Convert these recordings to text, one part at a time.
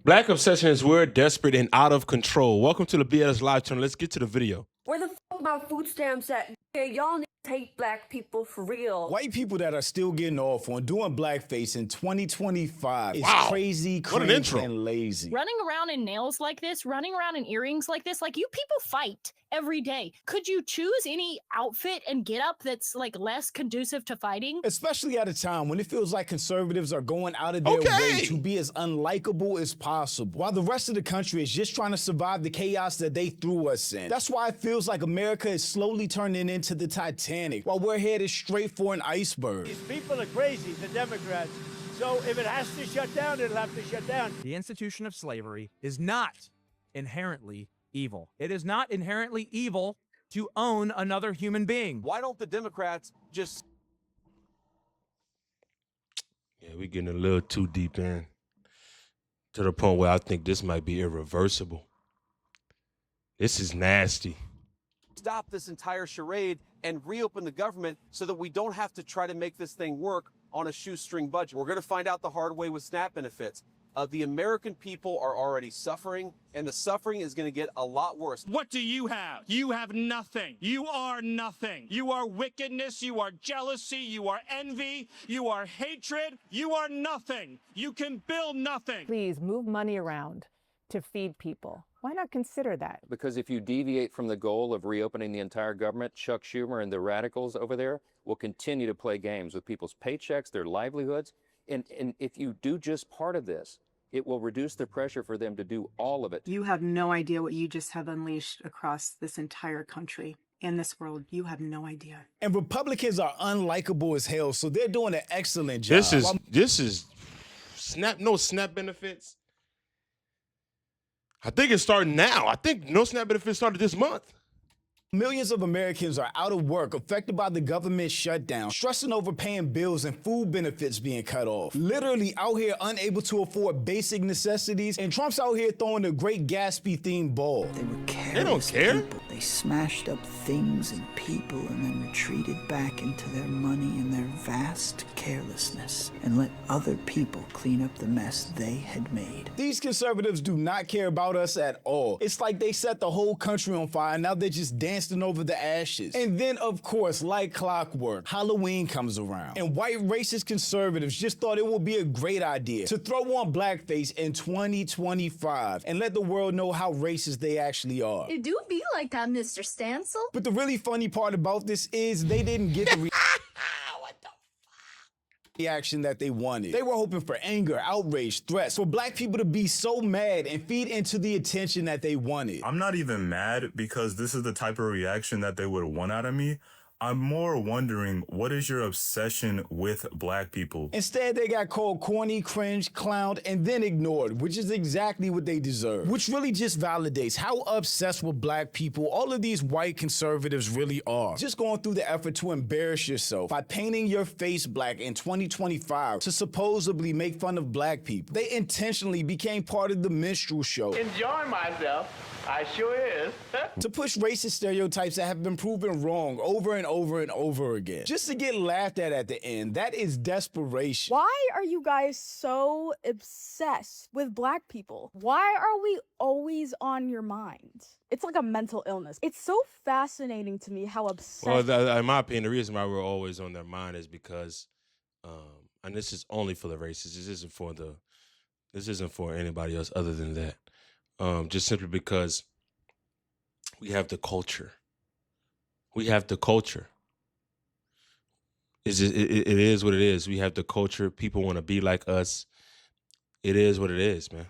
Black obsession is weird, desperate, and out of control. Welcome to the BS Live channel. Let's get to the video. Where the fuck my food stamps at? Yeah, y'all need to take black people for real. White people that are still getting off on doing blackface in 2025 is crazy, what an intro. and lazy. Running around in nails like this, running around in earrings like this, like you people fight every day. Could you choose any outfit and get up that's like less conducive to fighting? Especially at a time when it feels like conservatives are going out of their way to be as unlikable as possible, while the rest of the country is just trying to survive the chaos that they threw us in. That's why it feels like America is slowly turning into the Titanic, while we're headed straight for an iceberg. These people are crazy, the Democrats. So if it has to shut down, it'll have to shut down. The institution of slavery is not inherently evil. It is not inherently evil to own another human being. Why don't the Democrats just... Yeah, we're getting a little too deep in, to the point where I think this might be irreversible. This is nasty. stop this entire charade and reopen the government so that we don't have to try to make this thing work on a shoestring budget? We're going to find out the hard way with SNAP benefits. The American people are already suffering, and the suffering is going to get a lot worse. What do you have? You have nothing. You are nothing. You are wickedness. You are jealousy. You are envy. You are hatred. You are nothing. You can build nothing. Please move money around to feed people. Why not consider that? Because if you deviate from the goal of reopening the entire government, Chuck Schumer and the radicals over there will continue to play games with people's paychecks, their livelihoods. And if you do just part of this, it will reduce the pressure for them to do all of it. You have no idea what you just have unleashed across this entire country and this world. You have no idea. And Republicans are unlikable as hell, so they're doing an excellent job. This is no SNAP benefits. I think it's starting now. I think no SNAP benefits started this month. Millions of Americans are out of work, affected by the government shutdown, stressing over paying bills and food benefits being cut off. Literally out here unable to afford basic necessities, and Trump's out here throwing a Great Gatsby-themed ball. They were careless. They don't care. People. They smashed up things and people and then retreated back into their money and their vast carelessness and let other people clean up the mess they had made. These conservatives do not care about us at all. It's like they set the whole country on fire, and now they're just dancing over the ashes. And then, of course, like clockwork, Halloween comes around, and white racist conservatives just thought it would be a great idea to throw on blackface in 2025 and let the world know how racist they actually are. It do be like that, Mr. Stancil. But the really funny part about this is they didn't get the reaction that they wanted. They were hoping for anger, outrage, threats, for black people to be so mad and feed into the attention that they wanted. I'm not even mad because this is the type of reaction that they would want out of me. I'm more wondering, what is your obsession with black people? Instead, they got called corny, cringe, clowned, and then ignored, which is exactly what they deserve. Which really just validates how obsessed with black people all of these white conservatives really are. Just going through the effort to embarrass yourself by painting your face black in 2025 to supposedly make fun of black people. They intentionally became part of the minstrel show. Enjoying myself. I sure is. To push racist stereotypes that have been proven wrong over and over and over again, just to get laughed at the end. That is desperation. Why are you guys so obsessed with black people? Why are we always on your mind? It's like a mental illness. It's so fascinating to me how obsessed. Well, in my opinion, the reason why we're always on their mind is because, and this is only for the racists. This isn't for anybody else other than that. Just simply because we have the culture. We have the culture. It is what it is. We have the culture. People want to be like us. It is what it is, man.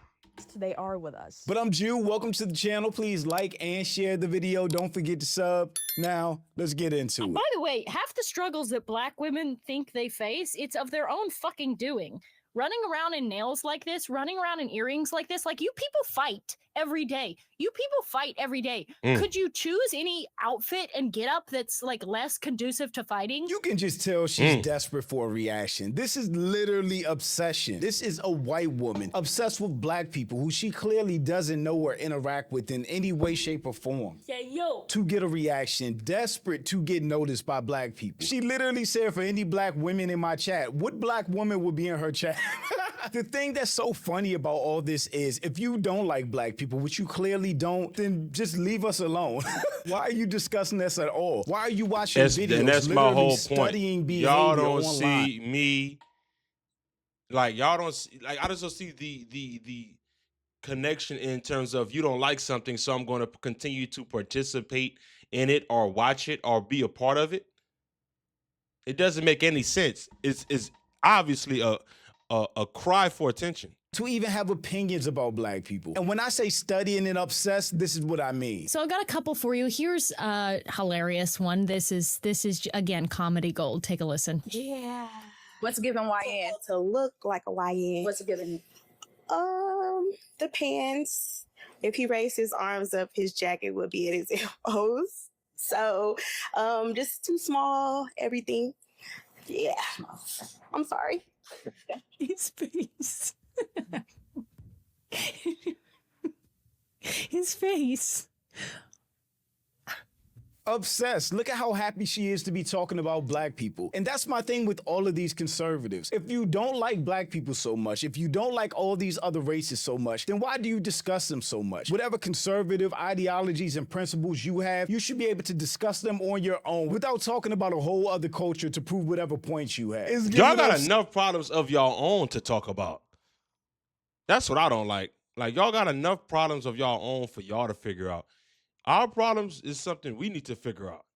They are with us. But I'm Jew. Welcome to the channel. Please like and share the video. Don't forget to sub. Now, let's get into it. By the way, half the struggles that black women think they face, it's of their own fucking doing. Running around in nails like this, running around in earrings like this, like you people fight every day. You people fight every day. Could you choose any outfit and get up that's like less conducive to fighting? You can just tell she's desperate for a reaction. This is literally obsession. This is a white woman obsessed with black people who she clearly doesn't know or interact with in any way, shape, or form. Yeah, yo. To get a reaction, desperate to get noticed by black people. She literally said for any black women in my chat, what black woman would be in her chat? The thing that's so funny about all this is if you don't like black people, which you clearly don't, then just leave us alone. Why are you discussing this at all? Why are you watching videos, and that's my literally whole point. studying behavior Y'all don't online? see me, like y'all don't see, like I just don't see the connection in terms of you don't like something, so I'm going to continue to participate in it or watch it or be a part of it. It doesn't make any sense. It's obviously a cry for attention. To even have opinions about black people. And when I say studying and obsessed, this is what I mean. So I've got a couple for you. Here's a hilarious one. This is again comedy gold. Take a listen. Yeah. What's given YN? To look like a YN. What's given? The pants. If he raised his arms up, his jacket would be at his elbows. So, just too small, everything. Yeah. I'm sorry. His face. His face. Obsessed. Look at how happy she is to be talking about black people. And that's my thing with all of these conservatives. If you don't like black people so much, if you don't like all these other races so much, then why do you discuss them so much? Whatever conservative ideologies and principles you have, you should be able to discuss them on your own without talking about a whole other culture to prove whatever points you have. Y'all got enough problems of y'all own to talk about. That's what I don't like. Like, y'all got enough problems of y'all own for y'all to figure out. Our problems is something we need to figure out.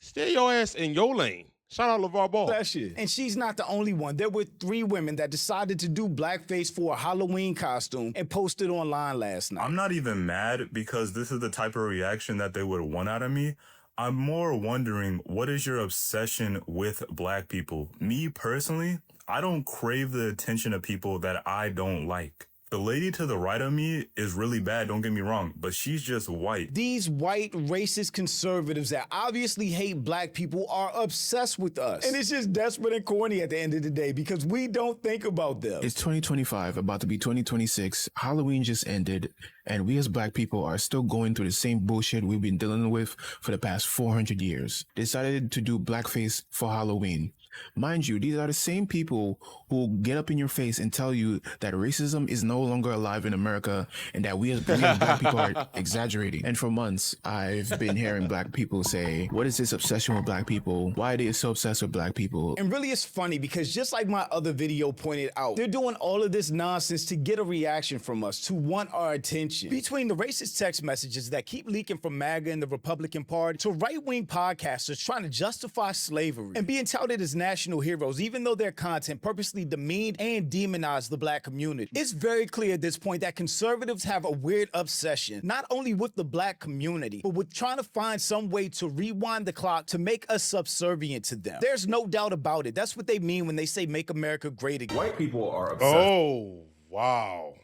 Stay your ass in your lane. Shout out LeVar Ball. That shit. And she's not the only one. There were 3 women that decided to do blackface for a Halloween costume and posted online last night. I'm not even mad because this is the type of reaction that they would want out of me. I'm more wondering, what is your obsession with black people? Me personally, I don't crave the attention of people that I don't like. The lady to the right of me is really bad, don't get me wrong, but she's just white. These white racist conservatives that obviously hate black people are obsessed with us. And it's just desperate and corny at the end of the day because we don't think about them. It's 2025, about to be 2026. Halloween just ended, and we as black people are still going through the same bullshit we've been dealing with for the past 400 years. Decided to do blackface for Halloween. Mind you, these are the same people who get up in your face and tell you that racism is no longer alive in America and that we as black people are exaggerating. And for months, I've been hearing black people say, what is this obsession with black people? Why are they so obsessed with black people? And really it's funny because just like my other video pointed out, they're doing all of this nonsense to get a reaction from us, to want our attention. Between the racist text messages that keep leaking from MAGA and the Republican Party to right-wing podcasters trying to justify slavery and being touted as national heroes, even though their content purposely demeaned and demonized the black community. It's very clear at this point that conservatives have a weird obsession, not only with the black community, but with trying to find some way to rewind the clock to make us subservient to them. There's no doubt about it. That's what they mean when they say make America great again. White people are obsessed. Oh, wow.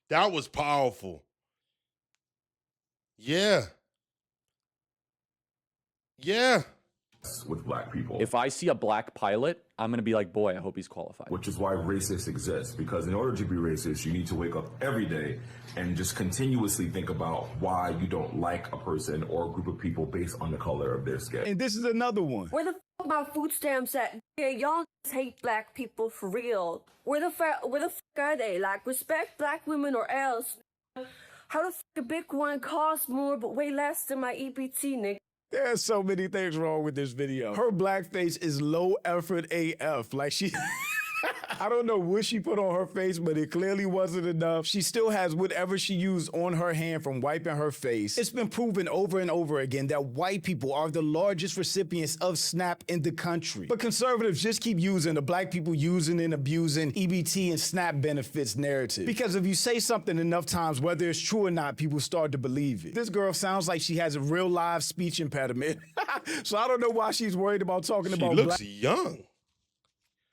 That was powerful. Yeah. Yeah. With black people. If I see a black pilot, I'm going to be like, boy, I hope he's qualified. Which is why racists exist. Because in order to be racist, you need to wake up every day and just continuously think about why you don't like a person or a group of people based on the color of their skin. And this is another one. Where the f my food stamps at? Yeah, y'all hate black people for real. Where the f are they? Like, respect black women or else. How the f a big one costs more but way less than my EPT, nigga? There's so many things wrong with this video. Her blackface is low effort AF. Like she... I don't know what she put on her face, but it clearly wasn't enough. She still has whatever she used on her hand from wiping her face. It's been proven over and over again that white people are the largest recipients of SNAP in the country. But conservatives just keep using the black people using and abusing EBT and SNAP benefits narrative. Because if you say something enough times, whether it's true or not, people start to believe it. This girl sounds like she has a real live speech impediment. So I don't know why she's worried about talking about She looks young.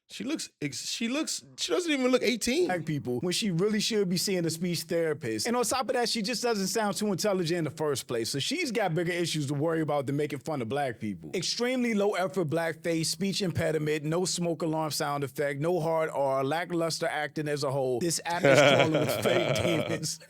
She doesn't even look 18. Black people, when she really should be seeing a speech therapist. And on top of that, she just doesn't sound too intelligent in the first place. So she's got bigger issues to worry about than making fun of black people. Extremely low effort blackface, speech impediment, no smoke alarm sound effect, no hard R, lackluster acting as a whole. This app is calling with fake demons.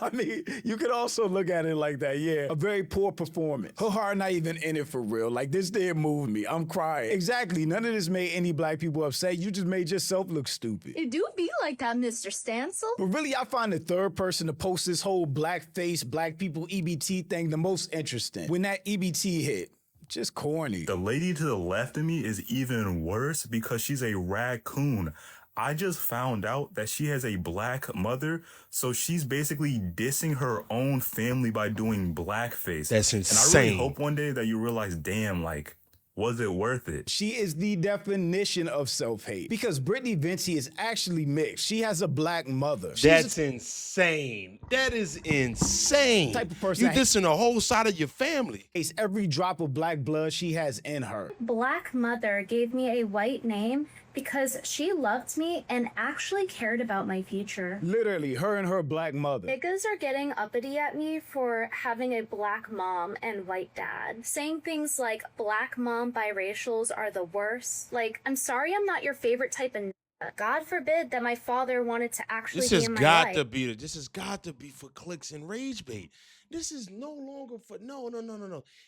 I mean, you could also look at it like that, yeah. A very poor performance. Her heart not even in it for real. Like, this didn't move me. I'm crying. Exactly. None of this made any black people upset. You just made yourself look stupid. It do be like that, Mr. Stancil. But really, I find the third person to post this whole blackface, black people EBT thing the most interesting. When that EBT hit, just corny. The lady to the left of me is even worse because she's a raccoon. I just found out that she has a black mother, so she's basically dissing her own family by doing blackface. That's insane. And I really hope one day that you realize, damn, like, was it worth it? She is the definition of self-hate because Brittany Vinci is actually mixed. She has a black mother. That's insane. That is insane. Type of person You dissing the whole side of your family. Hates every drop of black blood she has in her. Black mother gave me a white name because she loved me and actually cared about my future. Literally, her and her black mother. Niggas are getting uppity at me for having a black mom and white dad, saying things like black mom biracials are the worst. Like, I'm sorry I'm not your favorite type of God forbid that my father wanted to actually be in my life. This has got to be for clicks and rage bait. This is no longer for no.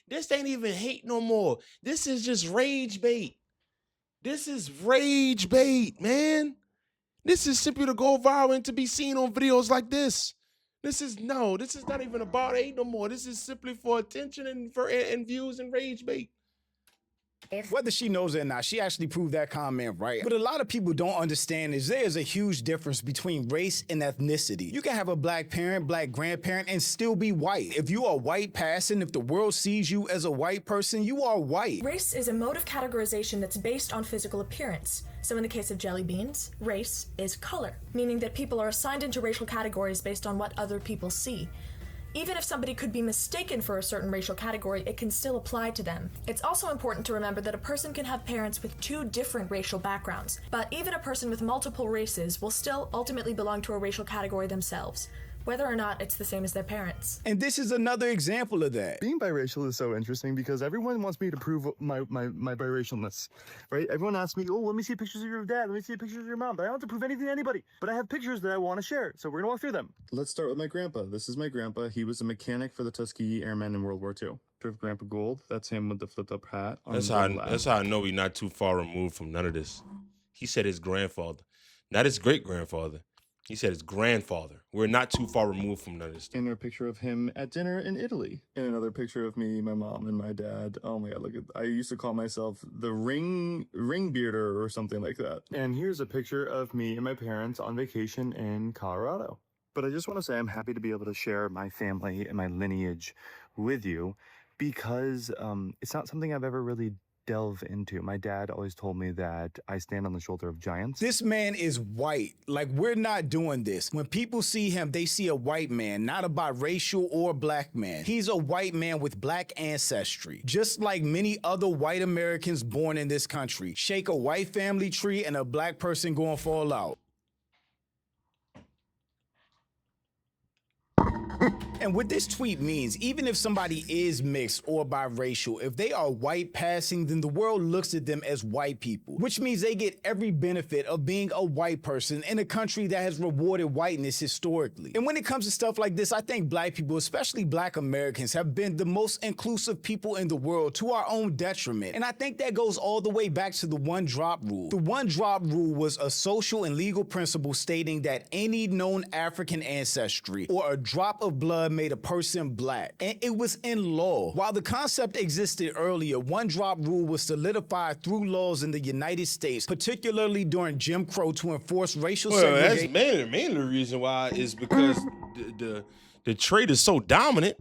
This ain't even hate no more. This is just rage bait. This is rage bait, man. This is simply to go viral and to be seen on videos like this. This is not even about hate no more. This is simply for attention and views and rage bait. Whether she knows it or not, she actually proved that comment right. What a lot of people don't understand is there's a huge difference between race and ethnicity. You can have a black parent, black grandparent, and still be white. If you are white passing, if the world sees you as a white person, you are white. Race is a mode of categorization that's based on physical appearance. So in the case of jelly beans, race is color, meaning that people are assigned into racial categories based on what other people see. Even if somebody could be mistaken for a certain racial category, it can still apply to them. It's also important to remember that a person can have parents with two different racial backgrounds, but even a person with multiple races will still ultimately belong to a racial category themselves, whether or not it's the same as their parents. And this is another example of that. Being biracial is so interesting because everyone wants me to prove my biracialness, right? Everyone asks me, oh, let me see pictures of your dad, let me see pictures of your mom, but I don't have to prove anything to anybody. But I have pictures that I want to share, so we're gonna walk through them. Let's start with my grandpa. This is my grandpa. He was a mechanic for the Tuskegee Airmen in World War II. Grandpa Gold, that's him with the flipped up hat. That's how I know we're not too far removed from none of this. He said his grandfather, not his great-grandfather. He said his grandfather. We're not too far removed from none of this. And a picture of him at dinner in Italy. And another picture of me, my mom, and my dad. Oh my God, look at, I used to call myself the ring bearder or something like that. And here's a picture of me and my parents on vacation in Colorado. But I just want to say I'm happy to be able to share my family and my lineage with you because it's not something I've ever really delve into. My dad always told me that I stand on the shoulder of giants. This man is white. Like, we're not doing this. When people see him, they see a white man, not a biracial or black man. He's a white man with black ancestry. Just like many other white Americans born in this country. Shake a white family tree and a black person gonna fall out. And what this tweet means, even if somebody is mixed or biracial, if they are white passing, then the world looks at them as white people, which means they get every benefit of being a white person in a country that has rewarded whiteness historically. And when it comes to stuff like this, I think black people, especially black Americans, have been the most inclusive people in the world to our own detriment. And I think that goes all the way back to the one drop rule. The one drop rule was a social and legal principle stating that any known African ancestry or a drop of blood made a person black, and it was in law. While the concept existed earlier, one drop rule was solidified through laws in the United States, particularly during Jim Crow, to enforce racial segregation. That's mainly the reason why is because the trait is so dominant.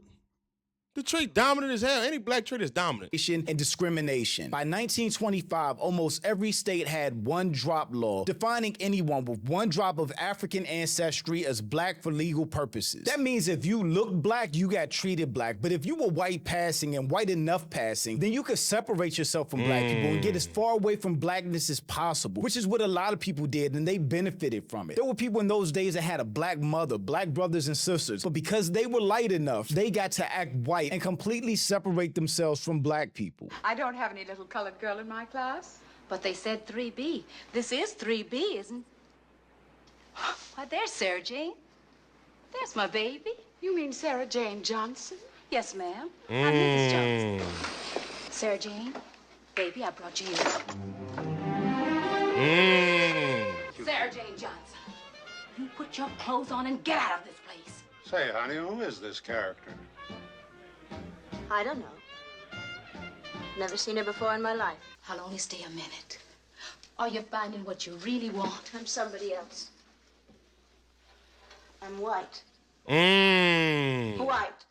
The trait dominant as hell. Any black trait is dominant. And discrimination. By 1925, almost every state had one drop law, defining anyone with one drop of African ancestry as black for legal purposes. That means if you look black, you got treated black. But if you were white passing and white enough passing, then you could separate yourself from black people and get as far away from blackness as possible, which is what a lot of people did, and they benefited from it. There were people in those days that had a black mother, black brothers and sisters, but because they were light enough, they got to act white and completely separate themselves from black people. I don't have any little colored girl in my class. But they said 3B. This is 3B, isn't it? Why, there's Sarah Jane. There's my baby. You mean Sarah Jane Johnson? Yes, ma'am. I'm Mrs. Mm. Johnson. Sarah Jane, baby, I brought you here. Sarah Jane Johnson, you put your clothes on and get out of this place. Say, honey, who is this character? I don't know. Never seen her before in my life. I'll only stay a minute. Are you finding what you really want? I'm somebody else. I'm white. Mm. White.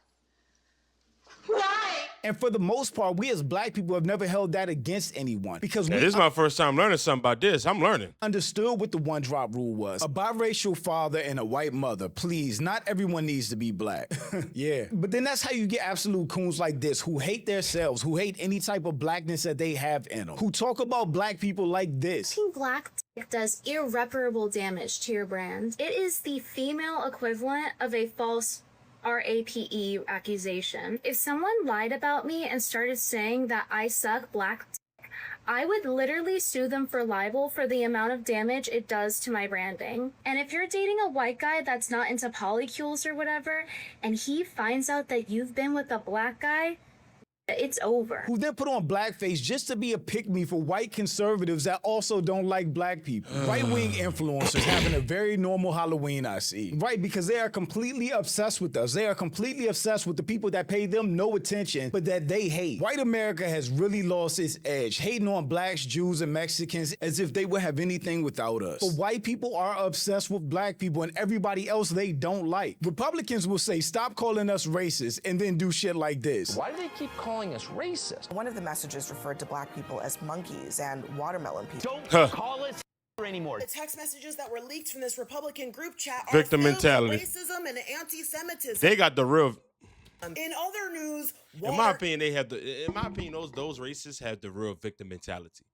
White! And for the most part, we as black people have never held that against anyone because Now, we this is my first time learning something about this. I'm learning. understood what the one drop rule was. A biracial father and a white mother. Please, not everyone needs to be black. Yeah. But then that's how you get absolute coons like this who hate themselves, who hate any type of blackness that they have in them, who talk about black people like this. Talking black does irreparable damage to your brand. It is the female equivalent of a false RAPE accusation. If someone lied about me and started saying that I suck black dick, I would literally sue them for libel for the amount of damage it does to my branding. And if you're dating a white guy that's not into polycules or whatever, and he finds out that you've been with a black guy, it's over. Who then put on blackface just to be a pick-me for white conservatives that also don't like black people. Right-wing influencers having a very normal Halloween, I see. Right, because they are completely obsessed with us. They are completely obsessed with the people that pay them no attention, but that they hate. White America has really lost its edge, hating on blacks, Jews, and Mexicans as if they would have anything without us. But white people are obsessed with black people and everybody else they don't like. Republicans will say, stop calling us racist, and then do shit like this. Why do they keep calling us racist? One of the messages referred to black people as monkeys and watermelon people. Don't call us anymore. The text messages that were leaked from this Republican group chat are Victim filled with mentality. racism and anti-Semitism. They got the real. In other news, In my opinion, they have the. In my opinion, those racists have the real victim mentality.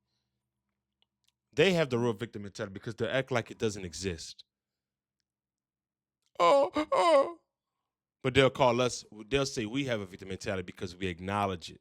They have the real victim mentality because they act like it doesn't exist. Oh. But they'll call us. They'll say we have a victim mentality because we acknowledge it.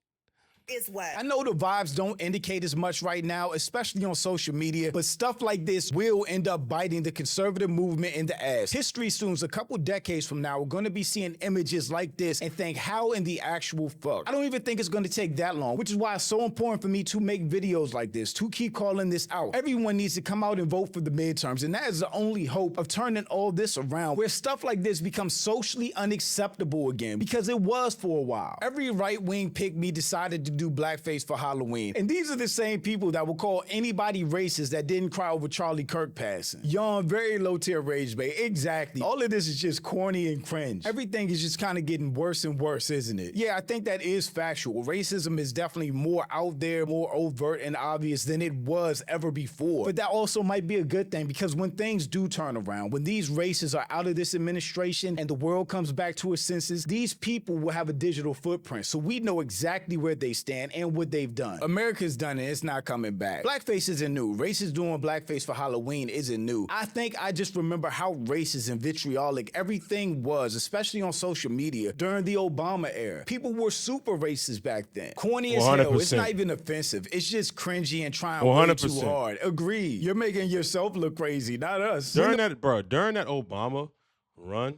is wet. I know the vibes don't indicate as much right now, especially on social media, but stuff like this will end up biting the conservative movement in the ass. History students a couple decades from now are going to be seeing images like this and think, how in the actual fuck? I don't even think it's going to take that long, which is why it's so important for me to make videos like this, to keep calling this out. Everyone needs to come out and vote for the midterms, and that is the only hope of turning all this around, where stuff like this becomes socially unacceptable again, because it was for a while. Every right-wing pick-me decided to do blackface for Halloween, and these are the same people that will call anybody racist that didn't cry over Charlie Kirk passing. Yawn, very low-tier rage bait. Exactly. All of this is just corny and cringe. Everything is just kind of getting worse and worse, isn't it? Yeah, I think that is factual. Racism is definitely more out there, more overt and obvious than it was ever before. But that also might be a good thing, because when things do turn around, when these races are out of this administration and the world comes back to its senses, these people will have a digital footprint, so we know exactly where they stand and what they've done. America's done it, it's not coming back. Blackface isn't new. Racists doing blackface for Halloween isn't new. I think I just remember how racist and vitriolic everything was, especially on social media during the Obama era. People were super racist back then. Corny as hell. It's not even offensive. It's just cringy and trying way too hard. Agreed. You're making yourself look crazy, not us. During that Obama run,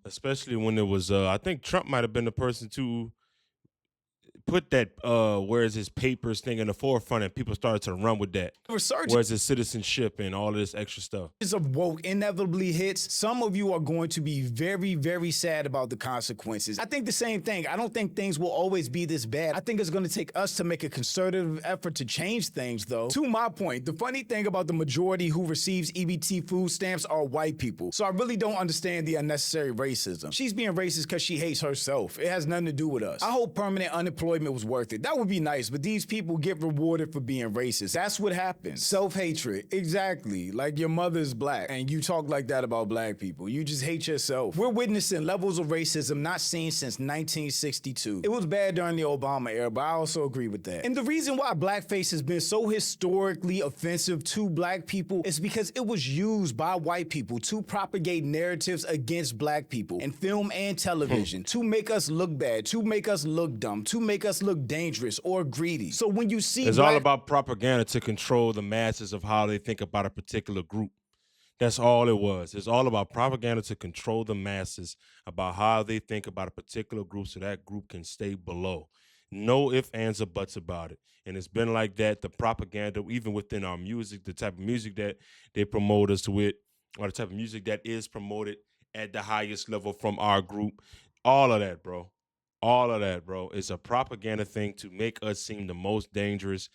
especially when it was, I think Trump might have been the person to put that where's his papers thing in the forefront, and people started to run with that. Where's his citizenship and all of this extra stuff. Of woke inevitably hits, some of you are going to be very, very sad about the consequences. I think the same thing. I don't think things will always be this bad. I think it's going to take us to make a concerted effort to change things, though. To my point, the funny thing about the majority who receives EBT food stamps are white people, so I really don't understand the unnecessary racism. She's being racist because she hates herself. It has nothing to do with us. I hope permanent unemployment was worth it. That would be nice, but these people get rewarded for being racist. That's what happens. Self-hatred. Exactly. Like your mother's black, and you talk like that about black people. You just hate yourself. We're witnessing levels of racism not seen since 1962. It was bad during the Obama era, but I also agree with that. And the reason why blackface has been so historically offensive to black people is because it was used by white people to propagate narratives against black people in film and television, to make us look bad, to make us look dumb, to make us look dangerous or greedy. So when you see it's all about propaganda to control the masses of how they think about a particular group. That's all it was. It's all about propaganda to control the masses about how they think about a particular group so that group can stay below. No ifs, ands, or buts about it. And it's been like that, the propaganda, even within our music, the type of music that they promote us with, or the type of music that is promoted at the highest level from our group. All of that, bro. All of that, bro. It's a propaganda thing to make us seem the most dangerous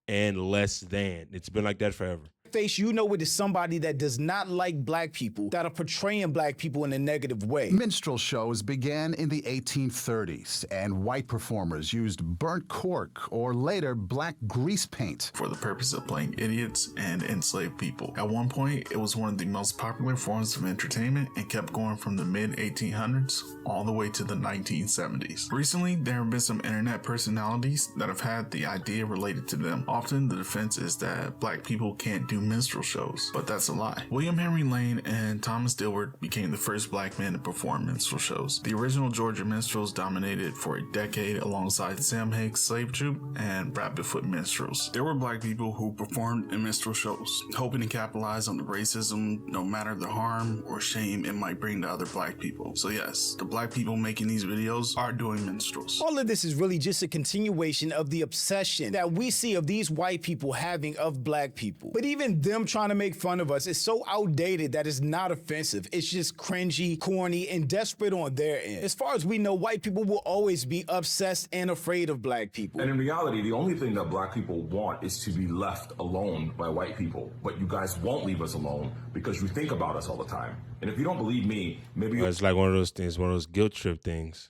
and less than. It's been like that forever. Face, you know it is somebody that does not like black people, that are portraying black people in a negative way. Minstrel shows began in the 1830s, and white performers used burnt cork or later black grease paint for the purpose of playing idiots and enslaved people. At one point, it was one of the most popular forms of entertainment and kept going from the mid-1800s all the way to the 1970s. Recently, there have been some internet personalities that have had the idea related to them. Often, the defense is that black people can't do minstrel shows, but that's a lie. William Henry Lane and Thomas Dilworth became the first black men to perform minstrel shows. The original Georgia minstrels dominated for a decade alongside Sam Hague's slave troupe and rabbitfoot minstrels. There were black people who performed in minstrel shows, hoping to capitalize on the racism, no matter the harm or shame it might bring to other black people. So yes, the black people making these videos are doing minstrels. All of this is really just a continuation of the obsession that we see of these white people having of black people. But even them trying to make fun of us is so outdated that it's not offensive. It's just cringy, corny, and desperate on their end. As far as we know, white people will always be obsessed and afraid of black people. And in reality, the only thing that black people want is to be left alone by white people. But you guys won't leave us alone because you think about us all the time. And if you don't believe me, maybe It's like one of those things, one of those guilt trip things.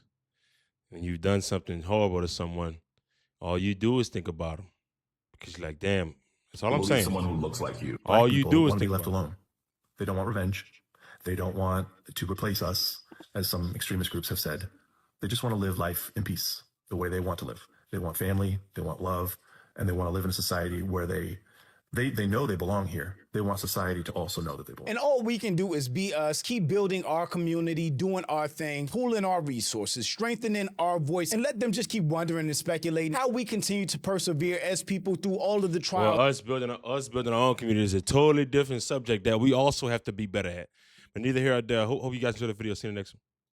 When you've done something horrible to someone, all you do is think about them. Because you're like, damn, that's all I'm saying. Someone who looks like you. All you do is want to think be left about alone. They don't want revenge. They don't want to replace us, as some extremist groups have said. They just want to live life in peace, the way they want to live. They want family, they want love, and they want to live in a society where they know they belong here. They want society to also know that they belong. And all we can do is be us, keep building our community, doing our thing, pooling our resources, strengthening our voice, and let them just keep wondering and speculating how we continue to persevere as people through all of the trials. Well, us building our own community is a totally different subject that we also have to be better at. But neither here nor there. Hope you guys enjoyed the video. See you in the next one.